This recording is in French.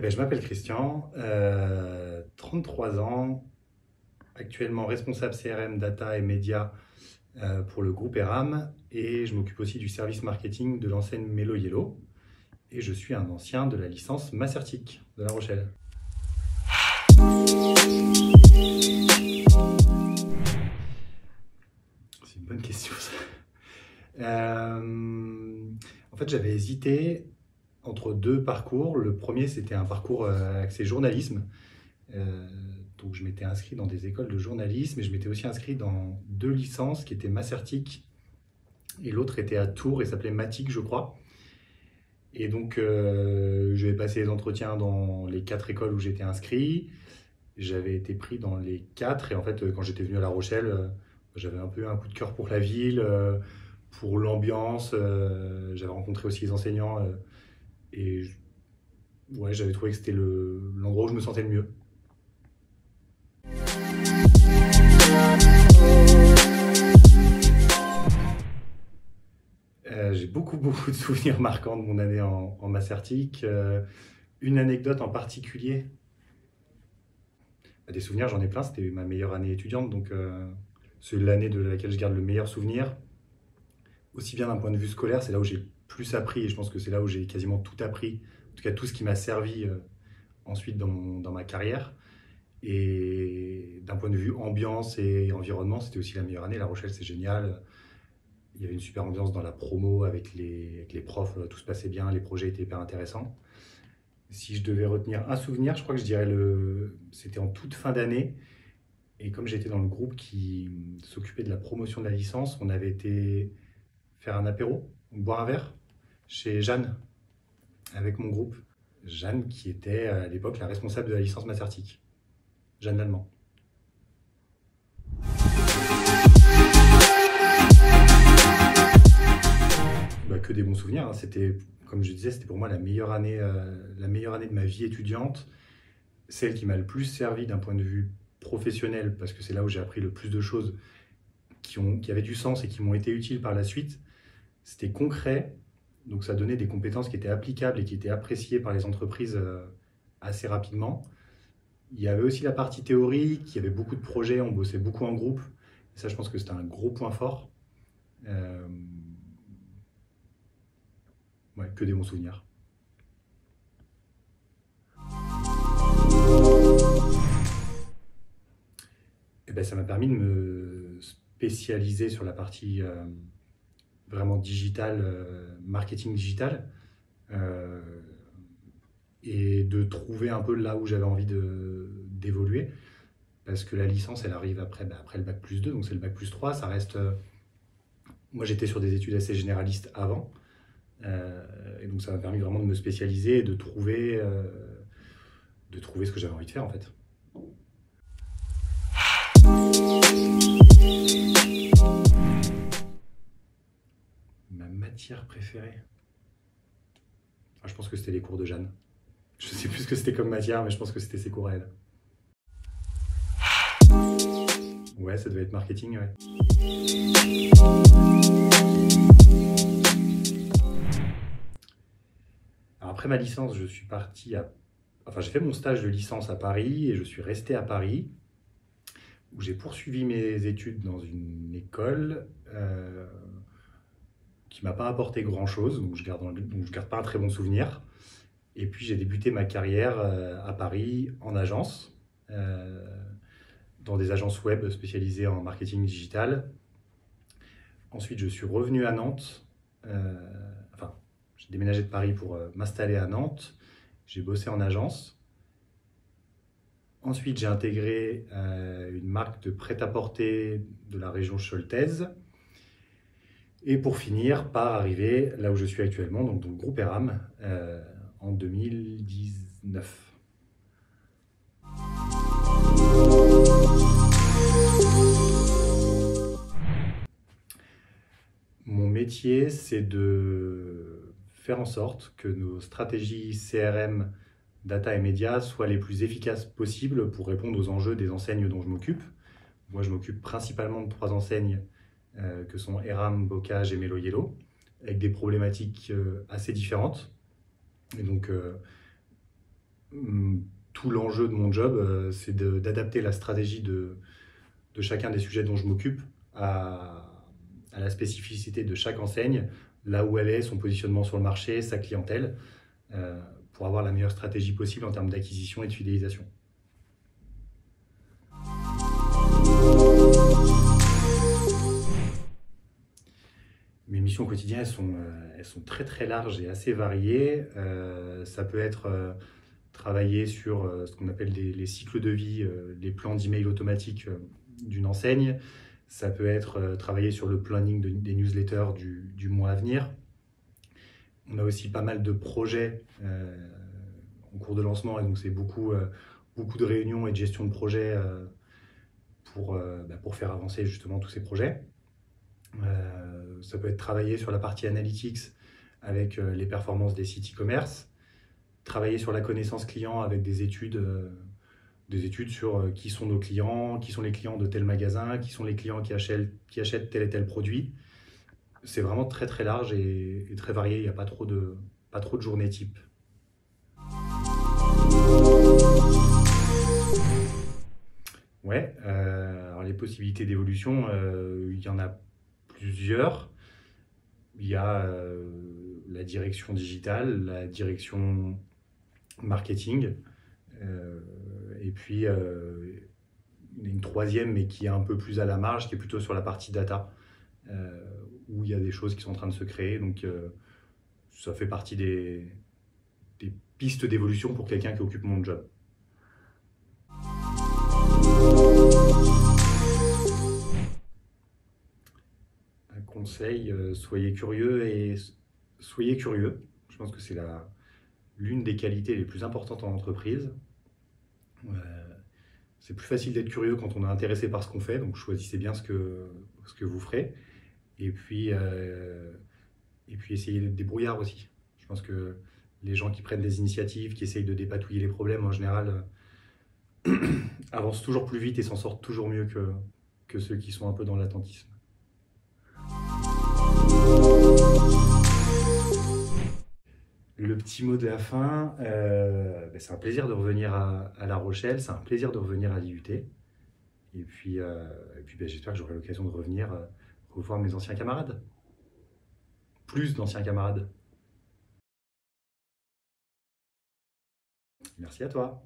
Je m'appelle Christian, 33 ans, actuellement responsable CRM, data et médias pour le groupe ERAM et je m'occupe aussi du service marketing de l'enseigne Melo Yellow et je suis un ancien de la licence Macertic de La Rochelle. C'est une bonne question ça. En fait, j'avais hésité entre deux parcours. Le premier, c'était un parcours axé journalisme. Donc je m'étais inscrit dans des écoles de journalisme et je m'étais aussi inscrit dans deux licences qui étaient Macertic et l'autre était à Tours et s'appelait Matic, je crois. Et donc je vais passer les entretiens dans les quatre écoles où j'étais inscrit. J'avais été pris dans les quatre et en fait quand j'étais venu à La Rochelle, j'avais un peu un coup de cœur pour la ville, pour l'ambiance. J'avais rencontré aussi les enseignants et ouais, j'avais trouvé que c'était l'endroit où je me sentais le mieux. J'ai beaucoup de souvenirs marquants de mon année en Macertic. Une anecdote en particulier, des souvenirs j'en ai plein, c'était ma meilleure année étudiante, donc c'est l'année de laquelle je garde le meilleur souvenir. Aussi bien d'un point de vue scolaire, c'est là où j'ai plus appris et je pense que c'est là où j'ai quasiment tout appris, en tout cas tout ce qui m'a servi ensuite dans ma carrière. Et d'un point de vue ambiance et environnement, c'était aussi la meilleure année. La Rochelle, c'est génial. Il y avait une super ambiance dans la promo avec les profs, tout se passait bien, les projets étaient hyper intéressants. Si je devais retenir un souvenir, je crois que je dirais c'était en toute fin d'année. Et comme j'étais dans le groupe qui s'occupait de la promotion de la licence, on avait été faire un apéro, boire un verre, chez Jeanne, avec mon groupe. Jeanne qui était à l'époque la responsable de la licence Macertic. Jeanne Lallemand. Que des bons souvenirs, hein. C'était, comme je disais, c'était pour moi la meilleure année de ma vie étudiante, celle qui m'a le plus servi d'un point de vue professionnel, parce que c'est là où j'ai appris le plus de choses qui avaient du sens et qui m'ont été utiles par la suite. C'était concret, donc ça donnait des compétences qui étaient applicables et qui étaient appréciées par les entreprises assez rapidement. Il y avait aussi la partie théorique, il y avait beaucoup de projets, on bossait beaucoup en groupe, et ça je pense que c'était un gros point fort. Ouais, que des bons souvenirs. Ça m'a permis de me spécialiser sur la partie vraiment digitale, marketing digital, et de trouver un peu là où j'avais envie d'évoluer. Parce que la licence, elle arrive après le bac+2, donc c'est le bac+3, ça reste... moi j'étais sur des études assez généralistes avant, et donc ça m'a permis vraiment de me spécialiser et de trouver ce que j'avais envie de faire en fait. Ma matière préférée, je pense que c'était les cours de Jeanne. Je sais plus ce que c'était comme matière, mais je pense que c'était ses cours à elle. Ouais, ça devait être marketing, ouais. Alors après ma licence, je suis parti j'ai fait mon stage de licence à Paris et je suis resté à Paris, où j'ai poursuivi mes études dans une école qui m'a pas apporté grand-chose, donc je garde pas un très bon souvenir. Et puis j'ai débuté ma carrière à Paris en agence, dans des agences web spécialisées en marketing digital. Ensuite, je suis revenu à Nantes. J'ai déménagé de Paris pour m'installer à Nantes. J'ai bossé en agence. Ensuite, j'ai intégré une marque de prêt-à-porter de la région choultaise. Et pour finir, par arriver là où je suis actuellement, donc dans le groupe ERAM, en 2019. Mon métier, c'est de faire en sorte que nos stratégies CRM, data et médias soient les plus efficaces possibles pour répondre aux enjeux des enseignes dont je m'occupe. Moi, je m'occupe principalement de 3 enseignes que sont ERAM, Bocage et Melo Yellow, avec des problématiques assez différentes. Et donc, Tout l'enjeu de mon job, c'est d'adapter la stratégie de chacun des sujets dont je m'occupe à la spécificité de chaque enseigne, là où elle est, son positionnement sur le marché, sa clientèle, euh, pour avoir la meilleure stratégie possible en termes d'acquisition et de fidélisation. Mes missions quotidiennes, elles sont très très larges et assez variées. Ça peut être travailler sur ce qu'on appelle les cycles de vie, les plans d'email automatiques d'une enseigne. Ça peut être travailler sur le planning des newsletters du mois à venir. On a aussi pas mal de projets en cours de lancement, et donc c'est beaucoup de réunions et de gestion de projets pour faire avancer justement tous ces projets. Ça peut être travailler sur la partie analytics avec les performances des sites e-commerce, travailler sur la connaissance client avec des études sur qui sont nos clients, qui sont les clients de tel magasin, qui sont les clients qui achètent tel et tel produit. C'est vraiment très très large et très varié, il n'y a pas trop de journées type. Ouais, alors les possibilités d'évolution, il y en a plusieurs. Il y a la direction digitale, la direction marketing, euh, et puis une troisième, mais qui est un peu plus à la marge, qui est plutôt sur la partie data, euh, où il y a des choses qui sont en train de se créer. Donc ça fait partie des pistes d'évolution pour quelqu'un qui occupe mon job. Un conseil, soyez curieux et soyez curieux. Je pense que c'est l'une des qualités les plus importantes en entreprise. C'est plus facile d'être curieux quand on est intéressé par ce qu'on fait, donc choisissez bien ce que vous ferez. Et puis, euh, et puis essayez d'être débrouillard aussi. Je pense que les gens qui prennent des initiatives, qui essayent de dépatouiller les problèmes, en général, avancent toujours plus vite et s'en sortent toujours mieux que ceux qui sont un peu dans l'attentisme. Le petit mot de la fin, c'est un plaisir de revenir à La Rochelle, c'est un plaisir de revenir à l'IUT. J'espère que j'aurai l'occasion de revenir revoir mes anciens camarades. Plus d'anciens camarades. Merci à toi.